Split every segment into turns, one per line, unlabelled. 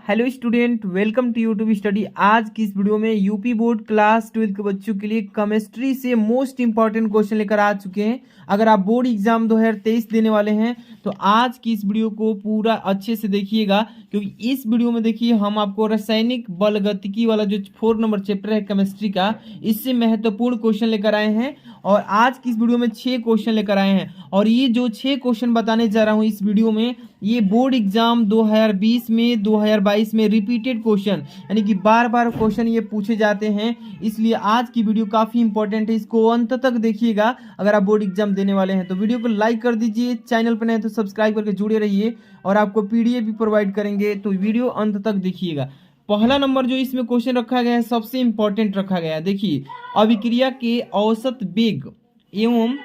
Hello student, welcome to YouTube study. आज की इस वीडियो में यूपी बोर्ड क्लास 12 के बच्चों के लिए केमिस्ट्री से मोस्ट इंपॉर्टेंट क्वेश्चन लेकर आ चुके हैं। अगर आप बोर्ड एग्जाम 2023 देने वाले हैं तो आज की इस वीडियो को पूरा अच्छे से देखिएगा, क्योंकि इस वीडियो में देखिए हम आपको रासायनिक बलगतिकी वाला जो 4 नंबर चैप्टर है केमिस्ट्री का, इससे महत्वपूर्ण क्वेश्चन लेकर आए हैं। और आज की इस वीडियो में 6 क्वेश्चन लेकर आए हैं, और ये जो 6 क्वेश्चन बताने जा रहा हूँ इस वीडियो में, ये बोर्ड एग्जाम 2020 में 2022 में रिपीटेड क्वेश्चन, यानी कि बार बार क्वेश्चन ये पूछे जाते हैं। इसलिए आज की वीडियो काफ़ी इंपॉर्टेंट है, इसको अंत तक देखिएगा। अगर आप बोर्ड एग्जाम देने वाले हैं तो वीडियो को लाइक कर दीजिए, चैनल पर नए तो सब्सक्राइब करके जुड़े रहिए, और आपको पीडीएफ भी प्रोवाइड करेंगे, तो वीडियो अंत तक देखिएगा। पहला नंबर जो इसमें क्वेश्चन रखा गया है सबसे इंपॉर्टेंट रखा गया है। देखिए, अभिक्रिया के औसत वेग एवं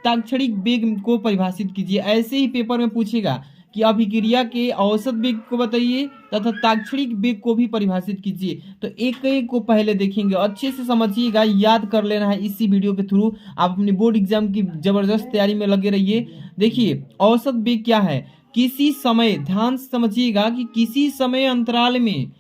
ताक्षणिक वेग को परिभाषित कीजिए। ऐसे ही पेपर में पूछेगा कि अभिक्रिया के औसत वेग को बताइए तथा ताक्षणिक वेग को भी परिभाषित कीजिए। तो एक एक को पहले देखेंगे, अच्छे से समझिएगा, याद कर लेना है इसी वीडियो के थ्रू। आप अपनी बोर्ड एग्जाम की जबरदस्त तैयारी में लगे रहिए। देखिए, औसत वेग क्या है? किसी समय, ध्यान से समझिएगा कि किसी समय अंतराल में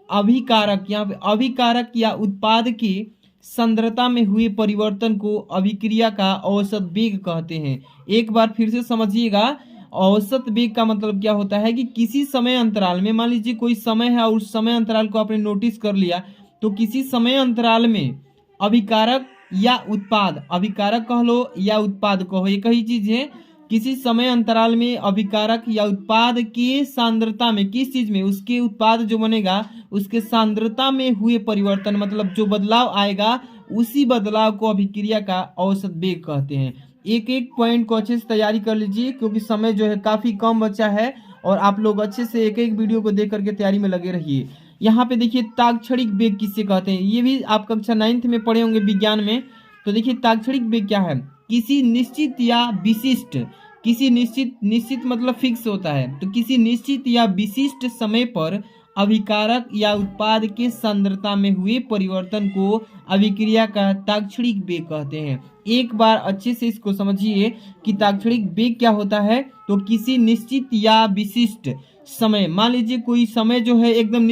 अभिकारक, यहाँ पे अभिकारक या उत्पाद की सांद्रता में हुए परिवर्तन को अभिक्रिया का औसत वेग कहते हैं। एक बार फिर से समझिएगा, औसत वेग का मतलब क्या होता है कि किसी समय अंतराल में, मान लीजिए कोई समय है और उस समय अंतराल को आपने नोटिस कर लिया, तो किसी समय अंतराल में अभिकारक या उत्पाद, अभिकारक कह लो या उत्पाद कहो, एक ही चीज है। किसी समय अंतराल में अभिकारक या उत्पाद के सांद्रता में, किस चीज में, उसके उत्पाद जो बनेगा उसके सांद्रता में हुए परिवर्तन, मतलब जो बदलाव आएगा उसी बदलाव को अभिक्रिया का औसत वेग कहते हैं। एक एक पॉइंट को अच्छे से तैयारी कर लीजिए, क्योंकि समय जो है काफी कम बचा है, और आप लोग अच्छे से एक एक वीडियो को देख करके तैयारी में लगे रहिए। यहाँ पे देखिए, ताक्षणिक वेग किससे कहते हैं, ये भी आप कक्षा 9th में पढ़े होंगे विज्ञान में। तो देखिए, ताक्षणिक वेग क्या है? किसी निश्चित या विशिष्ट, किसी निश्चित मतलब फिक्स होता है, तो किसी निश्चित या विशिष्ट समय पर अभिकारक या उत्पाद के सांद्रता में हुए परिवर्तन को अभिक्रिया का ताक्षणिक वेग कहते हैं। एक बार अच्छे से इसको समझिए कि ताक्षणिक वेग क्या होता है। तो किसी निश्चित या विशिष्ट समय, मान लीजिए कोई समय जो है एकदम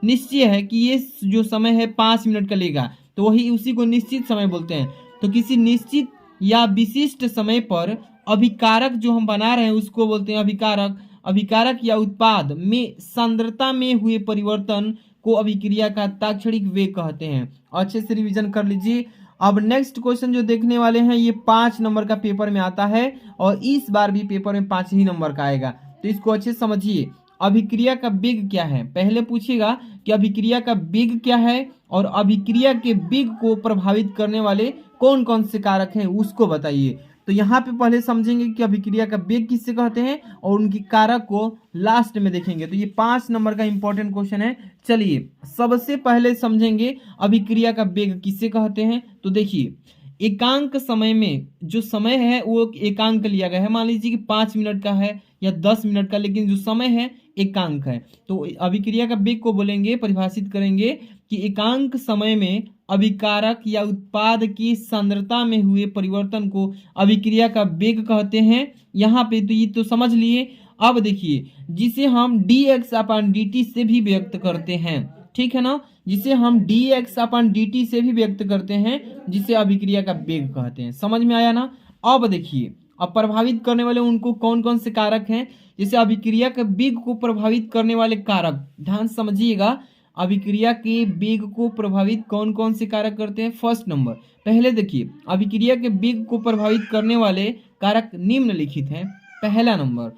निश्चय है कि ये जो समय है 5 मिनट का लेगा, तो वही उसी को निश्चित समय बोलते हैं। तो किसी निश्चित या विशिष्ट समय पर अभिकारक जो हम बना रहे हैं उसको बोलते हैं अभिकारक। अभिकारक या उत्पाद में सांद्रता में हुए परिवर्तन को अभिक्रिया का ताक्षणिक वेग कहते हैं। अच्छे से रिवीजन कर लीजिए। अब नेक्स्ट क्वेश्चन जो देखने वाले हैं ये 5 नंबर का पेपर में आता है, और इस बार भी पेपर में 5 ही नंबर का आएगा, तो इसको अच्छे से समझिए। अभिक्रिया का वेग क्या है? पहले पूछेगा कि अभिक्रिया का वेग क्या है, और अभिक्रिया के वेग को प्रभावित करने वाले कौन कौन से कारक हैं उसको बताइए। तो यहाँ पे पहले समझेंगे कि अभिक्रिया का वेग किससे कहते हैं, और उनकी कारक को लास्ट में देखेंगे। तो ये 5 नंबर का इंपॉर्टेंट क्वेश्चन है। चलिए, सबसे पहले समझेंगे अभिक्रिया का वेग किससे कहते हैं। तो देखिए, एकांक समय में जो समय है वो एकांक लिया गया है। मान लीजिए कि 5 मिनट का है या 10 मिनट का, लेकिन जो समय है एकांक है। तो अभिक्रिया का वेग को बोलेंगे, परिभाषित करेंगे कि एकांक समय में अभिकारक या उत्पाद की सांद्रता में हुए परिवर्तन को अभिक्रिया का वेग कहते हैं। यहाँ पे तो ये तो समझ लिए। अब देखिए, जिसे हम dx/dt से भी व्यक्त करते हैं, ठीक है ना, जिसे हम dx/dt से भी व्यक्त करते हैं, जिसे अभिक्रिया का वेग कहते हैं। समझ में आया ना? अब देखिए, अब प्रभावित करने वाले उनको कौन कौन से कारक हैं। जैसे अभिक्रिया के वेग को प्रभावित करने वाले कारक, ध्यान समझिएगा, अभिक्रिया के वेग को प्रभावित कौन कौन से कारक करते हैं। फर्स्ट नंबर, पहले देखिए, अभिक्रिया के वेग को प्रभावित करने वाले कारक निम्नलिखित हैं। पहला नंबर,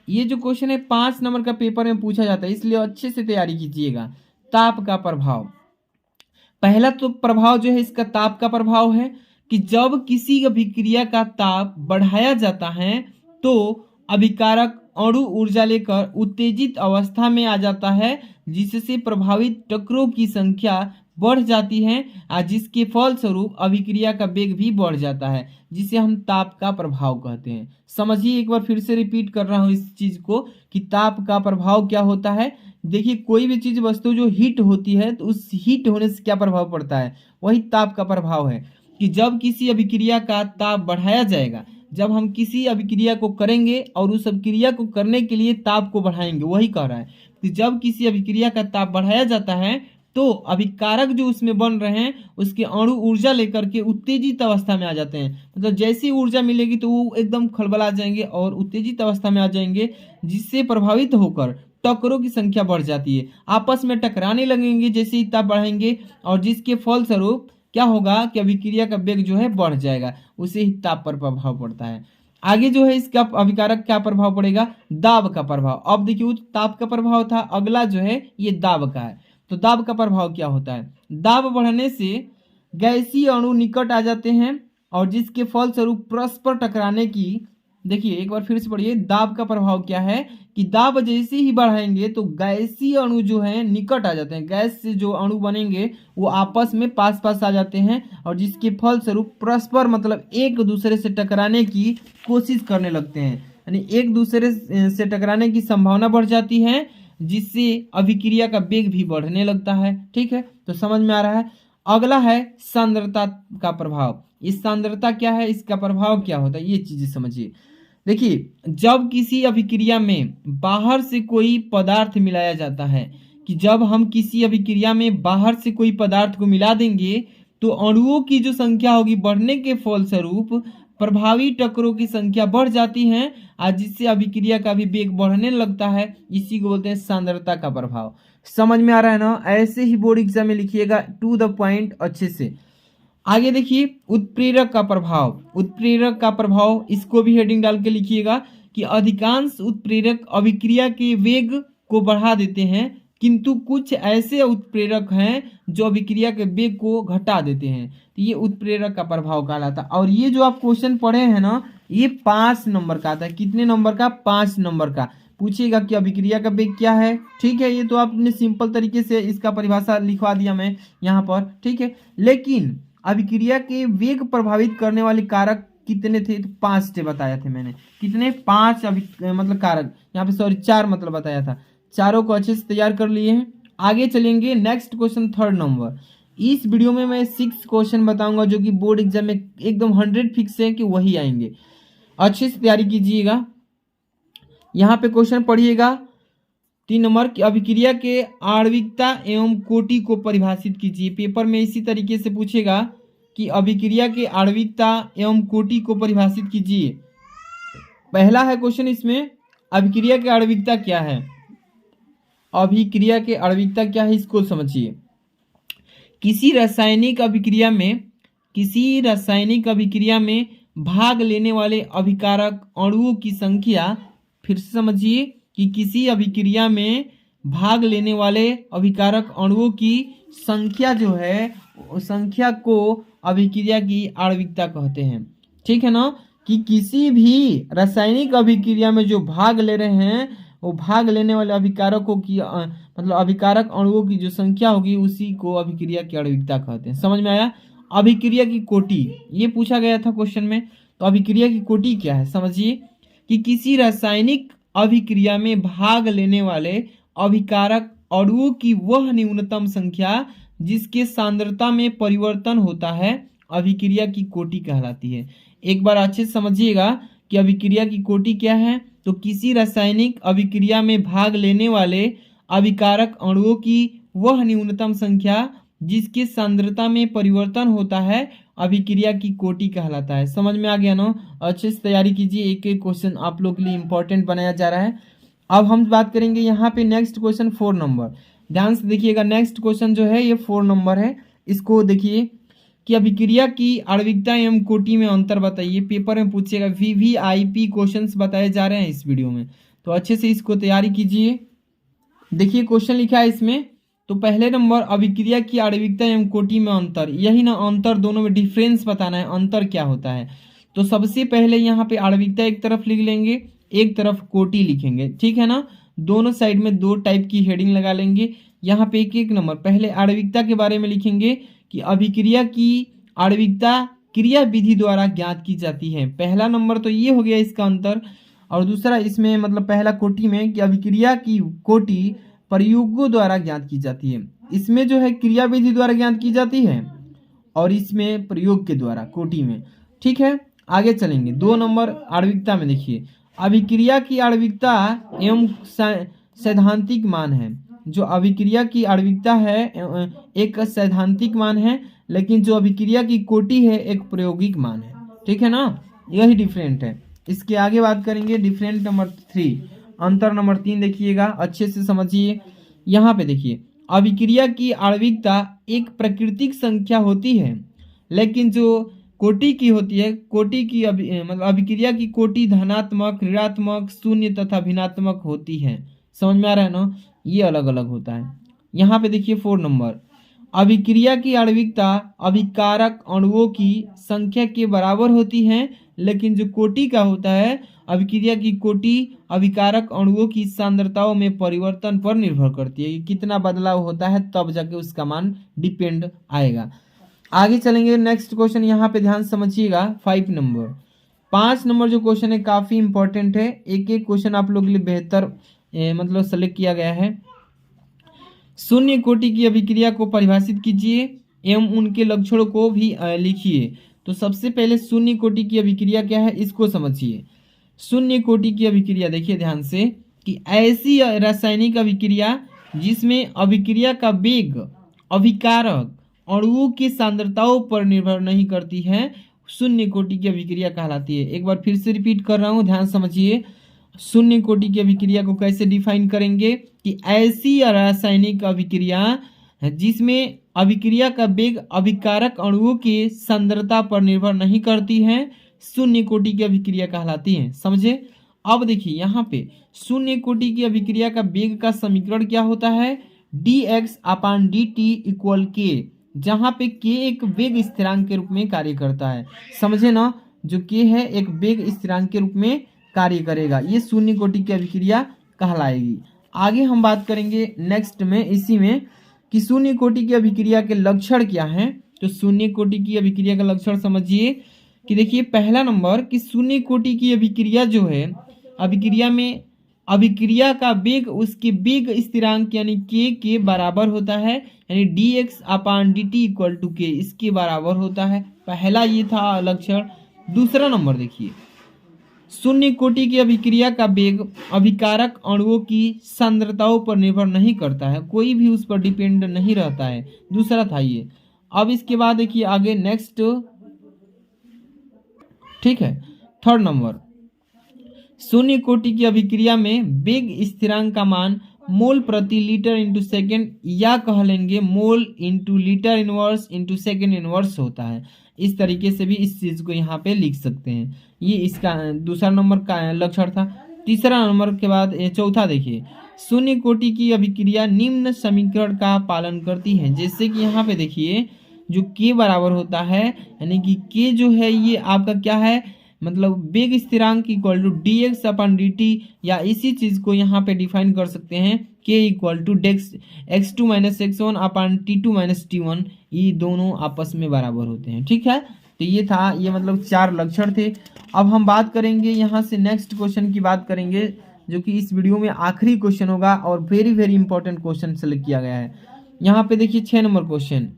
ये जो क्वेश्चन है 5 नंबर का पेपर में पूछा जाता है, इसलिए अच्छे से तैयारी कीजिएगा। ताप का प्रभाव, पहला तो प्रभाव जो है इसका ताप का प्रभाव है कि जब किसी अभिक्रिया का ताप बढ़ाया जाता है तो अभिकारक अणु ऊर्जा लेकर उत्तेजित अवस्था में आ जाता है, जिससे प्रभावित टकरों की संख्या बढ़ जाती है, जिसके फलस्वरूप अभिक्रिया का वेग भी बढ़ जाता है, जिसे हम ताप का प्रभाव कहते हैं। समझिए, एक बार फिर से रिपीट कर रहा हूं इस चीज को कि ताप का प्रभाव क्या होता है। देखिए, कोई भी चीज, वस्तु जो हीट होती है, तो उस हीट होने से क्या प्रभाव पड़ता है, वही ताप का प्रभाव है। कि जब किसी अभिक्रिया का ताप बढ़ाया जाएगा, जब हम किसी अभिक्रिया को करेंगे और उस अभिक्रिया को करने के लिए ताप को बढ़ाएंगे, वही कह रहा है कि जब किसी अभिक्रिया का ताप बढ़ाया जाता है तो अभिकारक जो उसमें बन रहे हैं उसके अणु ऊर्जा लेकर के उत्तेजित अवस्था में आ जाते हैं। मतलब जैसी ऊर्जा मिलेगी तो वो एकदम खलबला जाएंगे और उत्तेजित अवस्था में आ जाएंगे, जिससे प्रभावित होकर टक्करों की संख्या बढ़ जाती है, आपस में टकराने लगेंगे जैसे ही ताप बढ़ाएंगे, और जिसके फलस्वरूप क्या होगा कि अभिक्रिया का वेग जो है बढ़ जाएगा, उसे ही ताप पर प्रभाव पड़ता है। आगे जो है इसका अभिकारक क्या प्रभाव पड़ेगा, दाब का प्रभाव। अब देखिए ताप का प्रभाव था, अगला जो है ये दाब का है। तो दाब का प्रभाव क्या होता है, दाब बढ़ने से गैसीय अणु निकट आ जाते हैं और जिसके फलस्वरूप परस्पर टकराने की, देखिए एक बार फिर से पढ़िए, दाब का प्रभाव क्या है कि दाब जैसे ही बढ़ाएंगे तो गैसीय अणु जो है निकट आ जाते हैं, गैस से जो अणु बनेंगे वो आपस में पास पास आ जाते हैं और जिसके फलस्वरूप परस्पर मतलब एक दूसरे से टकराने की कोशिश करने लगते हैं, यानी एक दूसरे से टकराने की संभावना बढ़ जाती है, जिससे अभिक्रिया का वेग भी बढ़ने लगता है। ठीक है, तो समझ में आ रहा है। अगला है सांद्रता का प्रभाव। इस सांद्रता क्या है, इसका प्रभाव क्या होता है, ये चीजें समझिए। देखिए जब किसी अभिक्रिया में बाहर से कोई पदार्थ मिलाया जाता है, कि जब हम किसी अभिक्रिया में बाहर से कोई पदार्थ को मिला देंगे तो अणुओं की जो संख्या होगी बढ़ने के फलस्वरूप प्रभावी टक्करों की संख्या बढ़ जाती है और जिससे अभिक्रिया का भी वेग बढ़ने लगता है, इसी को बोलते हैं सांद्रता का प्रभाव। समझ में आ रहा है ना, ऐसे ही बोर्ड एग्जाम में लिखिएगा टू द पॉइंट अच्छे से। आगे देखिए उत्प्रेरक का प्रभाव। उत्प्रेरक का प्रभाव इसको भी हेडिंग डाल के लिखिएगा कि अधिकांश उत्प्रेरक अभिक्रिया के वेग को बढ़ा देते हैं, किंतु कुछ ऐसे उत्प्रेरक हैं जो अभिक्रिया के वेग को घटा देते हैं, तो ये उत्प्रेरक का प्रभाव कहलाता है। और ये जो आप क्वेश्चन पढ़े हैं ना, ये 5 नंबर का आता है। कितने नंबर का, 5 नंबर का। पूछिएगा कि अभिक्रिया का वेग क्या है। ठीक है, ये तो आपने सिंपल तरीके से इसका परिभाषा लिखवा दिया मैं यहाँ पर। ठीक है, लेकिन अभिक्रिया के वेग प्रभावित करने वाले कारक कितने थे, तो 5 थे बताया थे मैंने। कितने, 5 मतलब कारक, यहाँ पे सॉरी 4 मतलब बताया था। चारों को अच्छे से तैयार कर लिए हैं। आगे चलेंगे नेक्स्ट क्वेश्चन 3rd नंबर। इस वीडियो में मैं 6 क्वेश्चन बताऊंगा जो कि बोर्ड एग्जाम में एकदम 100 फिक्स है कि वही आएंगे। अच्छे से तैयारी कीजिएगा। यहाँ पे क्वेश्चन पढ़िएगा 3 नंबर की अभिक्रिया के आणविकता एवं कोटि को परिभाषित कीजिए। पेपर में इसी तरीके से पूछेगा कि अभिक्रिया के आणविकता एवं कोटि को परिभाषित कीजिए। पहला है क्वेश्चन इसमें, अभिक्रिया के आणविकता क्या है। अभिक्रिया के आणविकता क्या है इसको समझिए। किसी रासायनिक अभिक्रिया में भाग लेने वाले अभिकारक अणुओं की संख्या, फिर से समझिए कि किसी अभिक्रिया में भाग लेने वाले अभिकारक अणुओं की संख्या जो है, उस संख्या को अभिक्रिया की आणविकता कहते हैं। ठीक है ना, कि किसी भी रासायनिक अभिक्रिया में जो भाग ले रहे हैं, वो भाग लेने वाले अभिकारकों की मतलब अभिकारक अणुओं की जो संख्या होगी उसी को अभिक्रिया की आणविकता कहते हैं। समझ में आया। अभिक्रिया की कोटि, ये पूछा गया था क्वेश्चन में, तो अभिक्रिया की कोटि क्या है समझिए कि किसी रासायनिक अभिक्रिया में भाग लेने वाले अभिकारक अणुओं की वह न्यूनतम संख्या जिसके सांद्रता में परिवर्तन होता है, अभिक्रिया की कोटि कहलाती है। एक बार अच्छे से समझिएगा कि अभिक्रिया की कोटि क्या है। तो किसी रासायनिक अभिक्रिया में भाग लेने वाले अभिकारक अणुओं की वह न्यूनतम संख्या जिसके सांद्रता में परिवर्तन होता है, अभिक्रिया की कोटि कहलाता है। समझ में आ गया ना, अच्छे से तैयारी कीजिए। एक एक क्वेश्चन आप लोग के लिए इंपॉर्टेंट बनाया जा रहा है। अब हम बात करेंगे यहाँ पे नेक्स्ट क्वेश्चन 4 नंबर। ध्यान से देखिएगा, नेक्स्ट क्वेश्चन जो है ये 4 नंबर है। इसको देखिए कि अभिक्रिया की आणविकता एवं कोटि में अंतर बताइए। पेपर में पूछेगा, VVIP क्वेश्चंस बताए जा रहे हैं इस वीडियो में, तो अच्छे से इसको तैयारी कीजिए। देखिए क्वेश्चन लिखा है इसमें, तो पहले नंबर अभिक्रिया की आणविकता एवं कोटि में अंतर, यही ना अंतर, दोनों में डिफरेंस बताना है, अंतर क्या होता है। तो सबसे पहले यहाँ पे आणविकता एक तरफ लिख लेंगे, एक तरफ कोटि लिखेंगे। ठीक है ना, दोनों साइड में 2 टाइप की हेडिंग लगा लेंगे। यहाँ पे एक नंबर पहले आणविकता के बारे में लिखेंगे कि अभिक्रिया की आणविकता क्रिया विधि द्वारा ज्ञात की जाती है। पहला नंबर तो ये हो गया इसका अंतर। और दूसरा इसमें मतलब पहला कोटि में कि अभिक्रिया की कोटि प्रयोगों द्वारा ज्ञात की जाती है। इसमें जो है क्रिया विधि द्वारा ज्ञात की जाती है और इसमें प्रयोग के द्वारा कोटि में। ठीक है, आगे चलेंगे 2 नंबर आणविकता में देखिए, अभिक्रिया की आणविकता एवं सैद्धांतिक मान है। जो अभिक्रिया की आणविकता है एक सैद्धांतिक मान है, लेकिन जो अभिक्रिया की कोटि है एक प्रायोगिक मान है। ठीक है ना, यही डिफरेंट है। इसके आगे बात करेंगे डिफरेंट नंबर 3, अंतर नंबर 3 देखिएगा, अच्छे से समझिए। यहाँ पे देखिए, अभिक्रिया की आणविकता एक प्राकृतिक संख्या होती है, लेकिन जो कोटि की होती है, कोटि की मतलब अभिक्रिया की कोटि धनात्मक, ऋणात्मक, शून्य तथा भिन्नात्मक होती है। समझ में आ रहा है ना, ये अलग अलग होता है। यहाँ पे देखिए 4 नंबर, अभिक्रिया की आणविकता अभिकारक अणुओं की संख्या के बराबर होती है, लेकिन जो कोटि का होता है, अभिक्रिया की कोटि अभिकारक अणुओं की सांद्रताओं में परिवर्तन पर निर्भर करती है कि कितना बदलाव होता है, तब जाके उसका मान डिपेंड आएगा। आगे चलेंगे नेक्स्ट क्वेश्चन, यहाँ पे ध्यान समझिएगा 5 नंबर। 5 नंबर जो क्वेश्चन है काफ़ी इंपॉर्टेंट है, एक एक क्वेश्चन आप लोग के लिए बेहतर मतलब सेलेक्ट किया गया है। शून्य कोटि की अभिक्रिया को परिभाषित कीजिए एवं उनके लक्षणों को भी लिखिए। तो सबसे पहले शून्य कोटि की अभिक्रिया क्या है, इसको समझिए। शून्य कोटि की अभिक्रिया देखिए ध्यान से, कि ऐसी रासायनिक अभिक्रिया जिसमें अभिक्रिया का वेग अभिकारक अणुओं की सांद्रताओं पर निर्भर नहीं करती है, शून्य कोटि की अभिक्रिया कहलाती है। एक बार फिर से रिपीट कर रहा हूँ, ध्यान समझिए। शून्य कोटि की अभिक्रिया को कैसे डिफाइन करेंगे, कि ऐसी रासायनिक अभिक्रिया जिसमें अभिक्रिया का वेग अभिकारक अणुओं की सांद्रता पर निर्भर नहीं करती है, शून्य कोटि की अभिक्रिया कहलाती है। समझे। अब देखिए यहाँ पे शून्य कोटि की अभिक्रिया का वेग का समीकरण क्या होता है, dx/dt = k, जहाँ पे k एक वेग स्थिरांक के रूप में कार्य करता है। समझे ना, जो k है एक वेग स्थिरांक के रूप में कार्य करेगा, ये शून्य कोटि की अभिक्रिया कहलाएगी। आगे हम बात करेंगे नेक्स्ट में इसी में, कि शून्य कोटि की अभिक्रिया के लक्षण क्या हैं। तो शून्य कोटि की अभिक्रिया का लक्षण समझिए, कि देखिए पहला नंबर, कि शून्य कोटि की अभिक्रिया जो है, अभिक्रिया में अभिक्रिया का वेग उसके वेग स्थिरांक यानी k के बराबर होता है, यानी dx/dt = k, इसके बराबर होता है। पहला ये था लक्षण। दूसरा नंबर देखिए, शून्य कोटि की अभिक्रिया का वेग अभिकारक अणुओं की सांद्रताओं पर निर्भर नहीं करता है, कोई भी उस पर डिपेंड नहीं रहता है। दूसरा था ये। अब इसके बाद देखिए आगे नेक्स्ट, ठीक है। थर्ड नंबर, शून्य कोटि की अभिक्रिया में वेग स्थिरांक का मान मोल प्रति लीटर इंटू सेकेंड, या कह लेंगे mole into litre inverse into second inverse होता है। इस तरीके से भी इस चीज को यहाँ पे लिख सकते हैं। ये इसका दूसरा नंबर का लक्षण था। तीसरा नंबर के बाद चौथा देखिए, शून्य कोटि की अभिक्रिया निम्न समीकरण का पालन करती है। जैसे कि यहाँ पे देखिए जो k बराबर होता है, यानी कि k जो है ये आपका क्या है, मतलब वेग स्थिरांक = dx/dt, या इसी चीज को यहाँ पे डिफाइन कर सकते हैं k = x2 - x1/t2 - t1, ये दोनों आपस में बराबर होते हैं। ठीक है, तो ये था, ये मतलब 4 लक्षण थे। अब हम बात करेंगे यहाँ से नेक्स्ट क्वेश्चन की बात करेंगे, जो कि इस वीडियो में आखिरी क्वेश्चन होगा और very very important question select किया गया है। यहाँ पे देखिए 6 नंबर क्वेश्चन,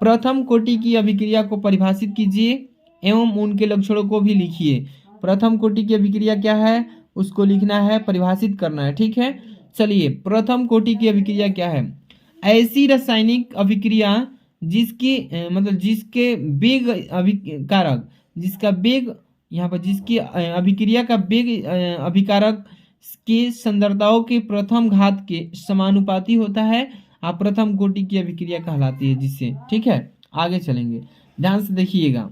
प्रथम कोटि की अभिक्रिया को परिभाषित कीजिए एवं उनके लक्षणों को भी लिखिए। प्रथम कोटि की अभिक्रिया क्या है, उसको लिखना है, परिभाषित करना है। ठीक है, चलिए प्रथम कोटि की अभिक्रिया क्या है, ऐसी रासायनिक अभिक्रिया जिसके मतलब जिसके वेग अभिकारक, जिसका वेग यहाँ पर जिसकी अभिक्रिया का वेग अभिकारक के सांद्रताओं के प्रथम घात के समानुपाती होता है, आप प्रथम कोटि की अभिक्रिया कहलाती है जिससे। ठीक है, आगे चलेंगे, ध्यान से देखिएगा।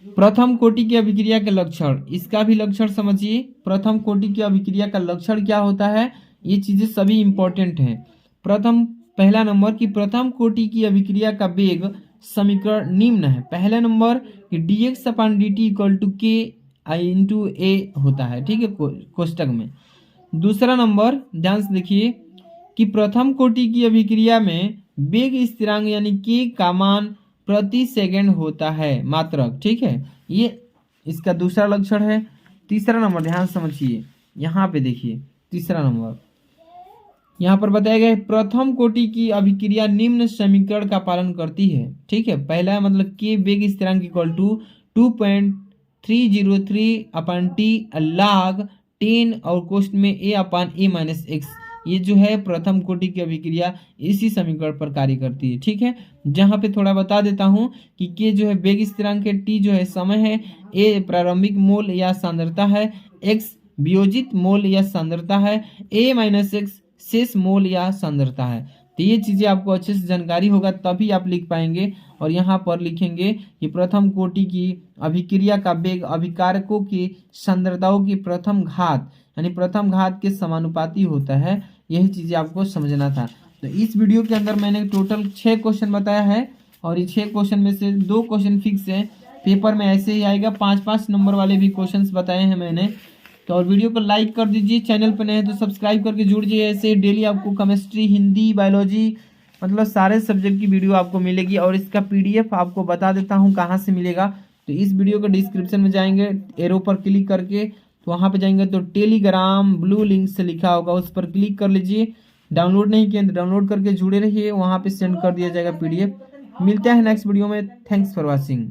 प्रथम कोटि की अभिक्रिया के लक्षण, इसका भी लक्षण समझिए। प्रथम कोटि की अभिक्रिया का लक्षण क्या होता है, ये चीजें सभी इंपॉर्टेंट हैं। पहला नंबर, कि प्रथम कोटि की अभिक्रिया का वेग समीकरण निम्न है। पहला नंबर कि dx/dt = k × a होता है। ठीक है, कोष्टक में। दूसरा नंबर ध्यान से देखिए, कि प्रथम कोटि की अभिक्रिया में वेग स्थिरांक यानी k का मान प्रति सेकंड होता है मात्रक। ठीक है, ये इसका दूसरा लक्षण है। तीसरा नंबर ध्यान समझिए, यहाँ पे देखिए तीसरा नंबर यहाँ पर बताया गया है, प्रथम कोटि की अभिक्रिया निम्न समीकरण का पालन करती है। ठीक है, पहला मतलब k वेग स्थिरांक = 2.303/t log 10 और क्वेश्चन में a/a-x, ये जो है प्रथम कोटि की अभिक्रिया इसी समीकरण पर कार्य करती है। ठीक है, जहां पे थोड़ा बता देता हूं कि के जो है वेग स्थिरांक है, टी जो है समय है, ए प्रारंभिक मोल या सांद्रता है, एक्स वियोजित मोल या सांद्रता है, a-x शेष मोल या सांद्रता है। तो ये चीजें आपको अच्छे से जानकारी होगा तभी आप लिख पाएंगे। और यहाँ पर लिखेंगे कि प्रथम कोटि की अभिक्रिया का वेग अभिकारकों की सांद्रताओं की प्रथम घात यानी प्रथम घात के समानुपाती होता है। यही चीजें आपको समझना था। तो इस वीडियो के अंदर मैंने टोटल 6 क्वेश्चन बताया है और ये 6 क्वेश्चन में से 2 क्वेश्चन फिक्स है, पेपर में ऐसे ही आएगा। 5-5 नंबर वाले भी क्वेश्चंस बताए हैं मैंने। तो और वीडियो को लाइक कर दीजिए, चैनल पर नए हैं तो सब्सक्राइब करके जुड़ जाइए। ऐसे डेली आपको केमिस्ट्री, हिंदी, बायोलॉजी मतलब सारे सब्जेक्ट की वीडियो आपको मिलेगी। और इसका पीडीएफ आपको बता देता हूँ कहाँ से मिलेगा। तो इस वीडियो के डिस्क्रिप्शन में जाएंगे, एरो पर क्लिक करके तो वहाँ पे जाएंगे तो टेलीग्राम ब्लू लिंक से लिखा होगा, उस पर क्लिक कर लीजिए। डाउनलोड नहीं किए तो डाउनलोड करके जुड़े रहिए, वहाँ पे सेंड कर दिया जाएगा पीडीएफ। मिलते हैं नेक्स्ट वीडियो में। Thanks for watching.